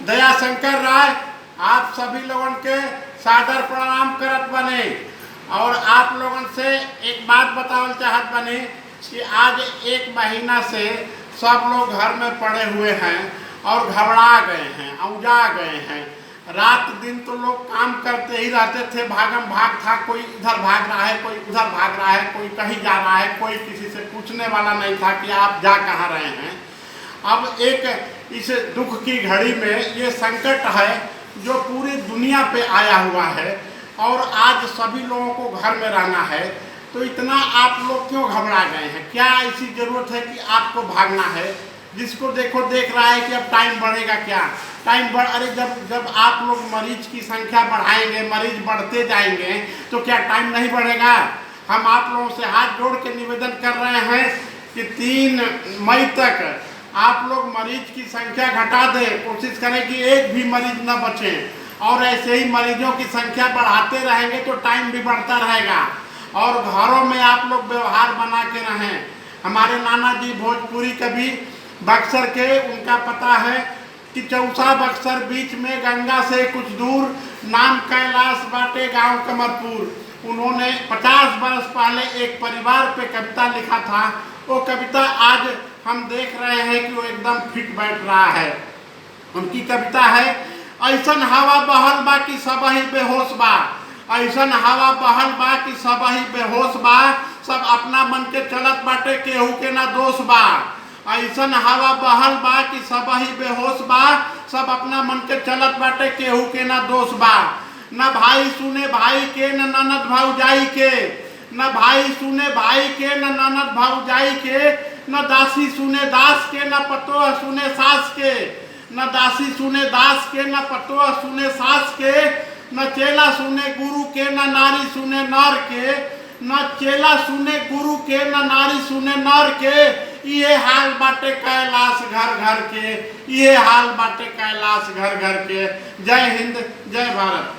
दयाशंकर राय आप सभी लोगों के सादर प्रणाम करत बने और आप लोगों से एक बात बतावल चाहत बने कि आज एक महीना से सब लोग घर में पड़े हुए हैं और घबरा गए हैं, औजा गए हैं। रात दिन तो लोग काम करते ही रहते थे, भागम भाग था, कोई इधर भाग रहा है, कोई उधर भाग रहा है, कोई कहीं जा रहा है, कोई किसी से पूछने वाला नहीं था कि आप जा कहाँ रहे हैं। अब एक इस दुख की घड़ी में ये संकट है जो पूरी दुनिया पे आया हुआ है और आज सभी लोगों को घर में रहना है, तो इतना आप लोग क्यों घबरा गए हैं? क्या ऐसी ज़रूरत है कि आपको भागना है? जिसको देखो देख रहा है कि अब टाइम बढ़ेगा, क्या टाइम बढ़, अरे जब आप लोग मरीज की संख्या बढ़ाएंगे, मरीज बढ़ते जाएंगे तो क्या टाइम नहीं बढ़ेगा? हम आप लोगों से हाथ जोड़ के निवेदन कर रहे हैं कि 3 मई तक आप लोग मरीज की संख्या घटा दें, कोशिश करें कि एक भी मरीज न बचे और ऐसे ही मरीजों की संख्या बढ़ाते रहेंगे तो टाइम भी बढ़ता रहेगा। और घरों में आप लोग व्यवहार बना के रहें। हमारे नाना जी भोजपुरी कवि बक्सर के, उनका पता है कि चौसा बक्सर बीच में गंगा से कुछ दूर, नाम कैलाश बाटे गांव कमरपुर। उन्होंने 50 वर्ष पहले एक परिवार पे कविता लिखा था। वो कविता आज हम देख रहे हैं कि वो एकदम फिट बैठ रहा है। उनकी कविता है, ऐसन हवा बहल बा कि सब ही बेहोश बा, ऐसन हवा बहल बा कि सब ही बेहोश बा, सब अपना मन के चलत बाटे केहू के ना दोष बा। ऐसन हवा बहल बा कि सब ही बेहोश बा, सब अपना मन के चलत बाटे केहू के ना दोष बा। न भाई सुने भाई के, न ननद भौजाई के, न भाई सुने भाई के, न ननद भौजाई के, न दासी सुने दास के, न पतोह सुने सास के, न दासी सुने दास के, न पतोह सुने सास के, न चेला सुने गुरु के, न नारी सुने नर के, न चेला सुने गुरु के, न नारी सुने नर के। ये हाल बाटे कैलाश घर घर के, ये हाल बाटे कैलाश घर घर के। जय हिंद, जय भारत।